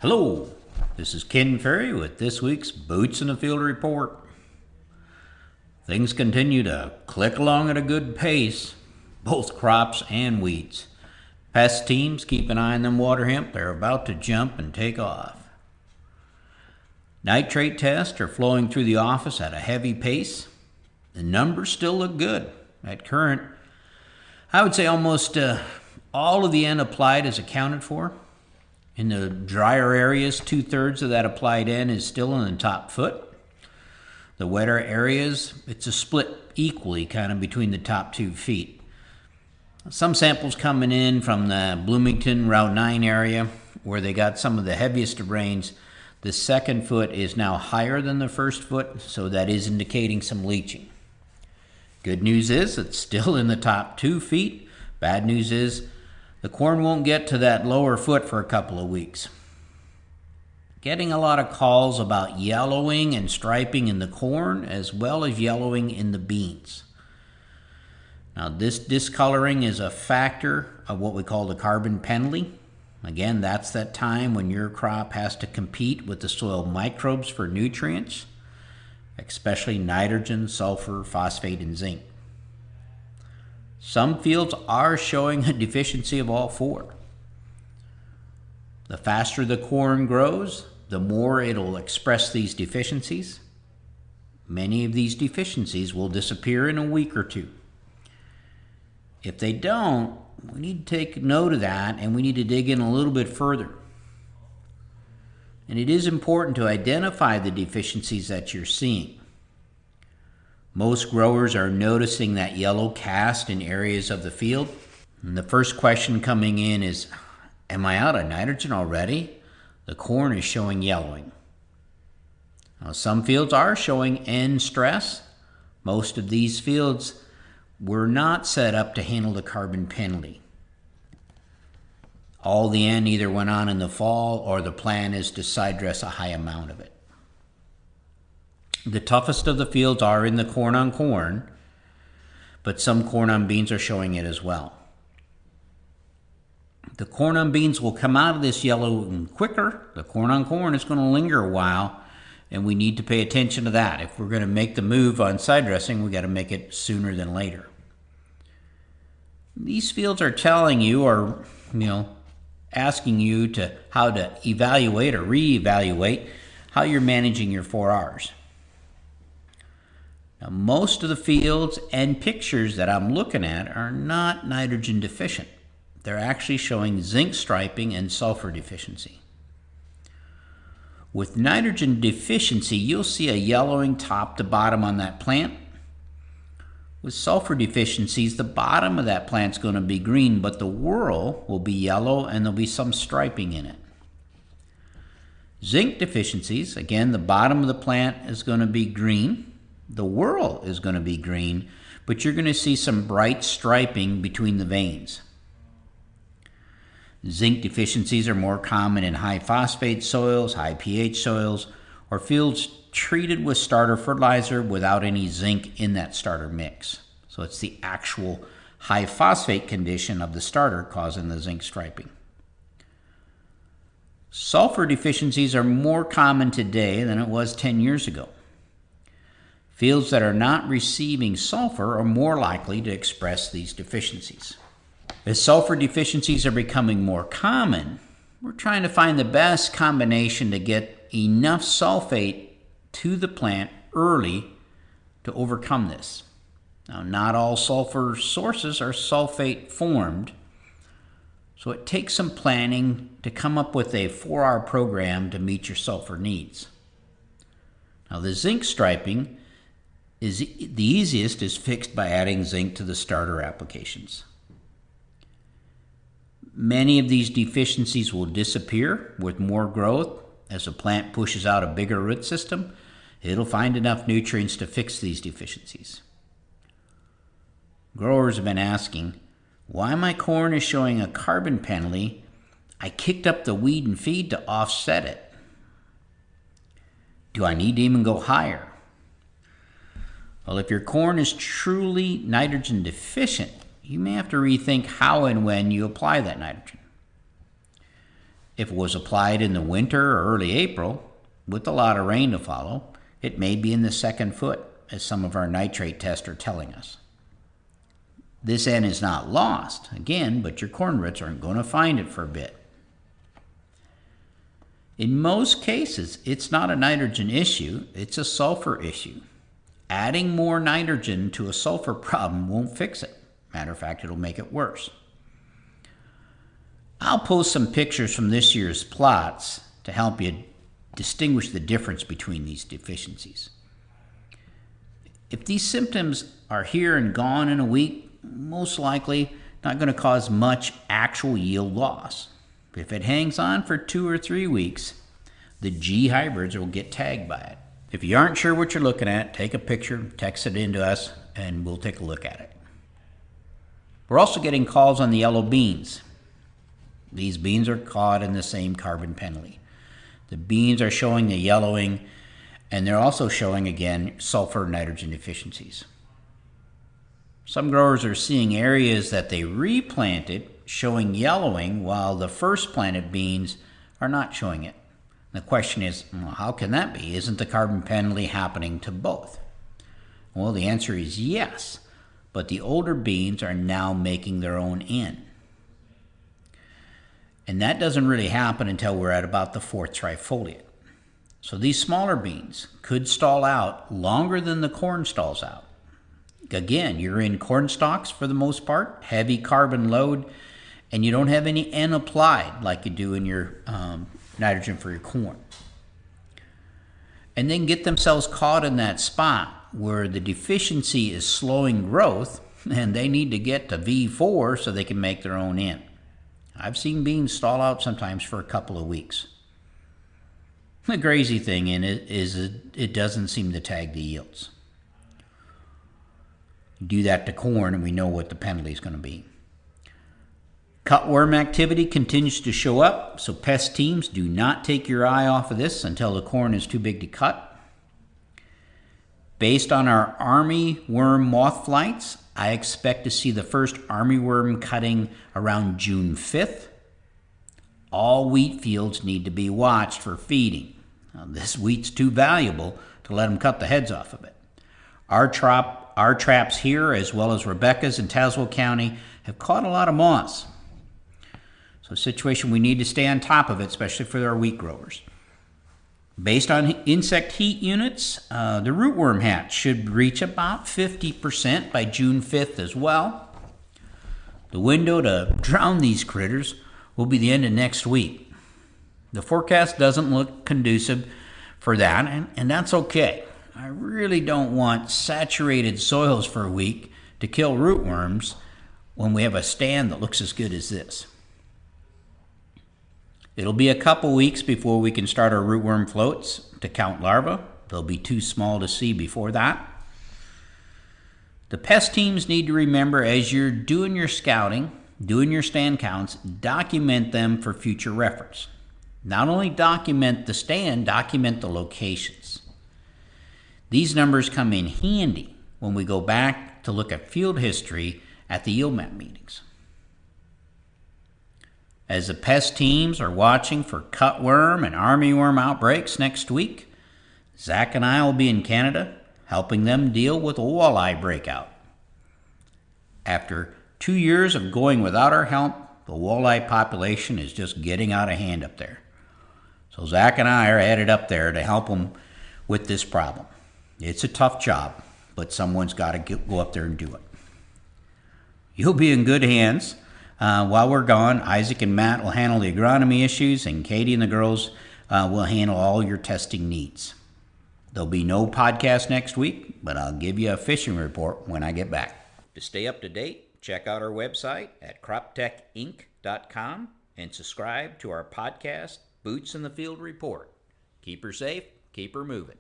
Hello, this is Ken Ferry with this week's Boots in the Field report. Things continue to click along at a good pace, both crops and weeds. Pest teams keep an eye on them water hemp. They're about to jump and take off. Nitrate tests are flowing through the office at a heavy pace. The numbers still look good. At current, I would say almost all of the N applied is accounted for. In the drier areas, 2/3 of that applied N is still in the top foot. The wetter areas, it's a split equally kind of between the top 2 feet. Some samples coming in from the Bloomington Route 9 area where they got some of the heaviest of rains. The second foot is now higher than the first foot, so that is indicating some leaching. Good news is it's still in the top 2 feet. Bad news is the corn won't get to that lower foot for a couple of weeks. Getting a lot of calls about yellowing and striping in the corn as well as yellowing in the beans. Now this discoloring is a factor of what we call the carbon penalty. Again, that's that time when your crop has to compete with the soil microbes for nutrients, especially nitrogen, sulfur, phosphate, and zinc. Some fields are showing a deficiency of all 4. The faster the corn grows, the more it'll express these deficiencies. Many of these deficiencies will disappear in a week or 2. If they don't, we need to take note of that and we need to dig in a little bit further. And it is important to identify the deficiencies that you're seeing. Most growers are noticing that yellow cast in areas of the field. And the first question coming in is, am I out of nitrogen already? The corn is showing yellowing. Now, some fields are showing N stress. Most of these fields were not set up to handle the carbon penalty. All the N either went on in the fall or the plan is to side dress a high amount of it. The toughest of the fields are in the corn on corn, but some corn on beans are showing it as well. The corn on beans will come out of this yellow quicker. The corn on corn is going to linger a while, and we need to pay attention to that. If we're going to make the move on side dressing, we got to make it sooner than later. These fields are telling you, or asking you to how to evaluate or reevaluate how you're managing your 4Rs. Now, most of the fields and pictures that I'm looking at are not nitrogen deficient. They're actually showing zinc striping and sulfur deficiency. With nitrogen deficiency, you'll see a yellowing top to bottom on that plant. With sulfur deficiencies, the bottom of that plant's going to be green, but the whorl will be yellow and there'll be some striping in it. Zinc deficiencies, again, the bottom of the plant is going to be green. The whorl is going to be green, but you're going to see some bright striping between the veins. Zinc deficiencies are more common in high phosphate soils, high pH soils, or fields treated with starter fertilizer without any zinc in that starter mix. So it's the actual high phosphate condition of the starter causing the zinc striping. Sulfur deficiencies are more common today than it was 10 years ago. Fields that are not receiving sulfur are more likely to express these deficiencies. As sulfur deficiencies are becoming more common, we're trying to find the best combination to get enough sulfate to the plant early to overcome this. Now, not all sulfur sources are sulfate formed, so it takes some planning to come up with a 4R program to meet your sulfur needs. Now, the zinc striping is the easiest is fixed by adding zinc to the starter applications. Many of these deficiencies will disappear with more growth. As a plant pushes out a bigger root system, it'll find enough nutrients to fix these deficiencies. Growers have been asking, why my corn is showing a carbon penalty? I kicked up the weed and feed to offset it. Do I need to even go higher? Well, if your corn is truly nitrogen deficient, you may have to rethink how and when you apply that nitrogen. If it was applied in the winter or early April, with a lot of rain to follow, it may be in the second foot, as some of our nitrate tests are telling us. This N is not lost, again, but your corn roots aren't going to find it for a bit. In most cases, it's not a nitrogen issue, it's a sulfur issue. Adding more nitrogen to a sulfur problem won't fix it. Matter of fact, it'll make it worse. I'll post some pictures from this year's plots to help you distinguish the difference between these deficiencies. If these symptoms are here and gone in a week, most likely not going to cause much actual yield loss. If it hangs on for 2 or 3 weeks, the G hybrids will get tagged by it. If you aren't sure what you're looking at, take a picture, text it in to us, and we'll take a look at it. We're also getting calls on the yellow beans. These beans are caught in the same carbon penalty. The beans are showing the yellowing, and they're also showing, again, sulfur nitrogen deficiencies. Some growers are seeing areas that they replanted showing yellowing, while the first planted beans are not showing it. The question is, well, how can that be? Isn't the carbon penalty happening to both? Well, the answer is yes, but the older beans are now making their own N. And that doesn't really happen until we're at about the 4th trifoliate. So these smaller beans could stall out longer than the corn stalls out. Again, you're in corn stalks for the most part, heavy carbon load, and you don't have any N applied like you do in your nitrogen for your corn. And then get themselves caught in that spot where the deficiency is slowing growth and they need to get to V4 so they can make their own N. I've seen beans stall out sometimes for a couple of weeks. The crazy thing in it is it doesn't seem to tag the yields. Do that to corn and we know what the penalty is going to be. Cutworm activity continues to show up, so pest teams, do not take your eye off of this until the corn is too big to cut. Based on our armyworm moth flights, I expect to see the first armyworm cutting around June 5th. All wheat fields need to be watched for feeding. Now, this wheat's too valuable to let them cut the heads off of it. Our traps here, as well as Rebecca's in Tazewell County, have caught a lot of moths. So a situation we need to stay on top of it, especially for our wheat growers. Based on insect heat units, the rootworm hatch should reach about 50% by June 5th as well. The window to drown these critters will be the end of next week. The forecast doesn't look conducive for that, and that's okay. I really don't want saturated soils for a week to kill rootworms when we have a stand that looks as good as this. It'll be a couple weeks before we can start our rootworm floats to count larvae. They'll be too small to see before that. The pest teams need to remember, as you're doing your scouting, doing your stand counts, document them for future reference. Not only document the stand, document the locations. These numbers come in handy when we go back to look at field history at the yield map meetings. As the pest teams are watching for cutworm and armyworm outbreaks next week, Zach and I will be in Canada helping them deal with a walleye breakout. After 2 years of going without our help, the walleye population is just getting out of hand up there. So Zach and I are headed up there to help them with this problem. It's a tough job, but someone's got to go up there and do it. You'll be in good hands. While we're gone, Isaac and Matt will handle the agronomy issues, and Katie and the girls will handle all your testing needs. There'll be no podcast next week, but I'll give you a fishing report when I get back. To stay up to date, check out our website at croptechinc.com and subscribe to our podcast, Boots in the Field Report. Keep her safe, keep her moving.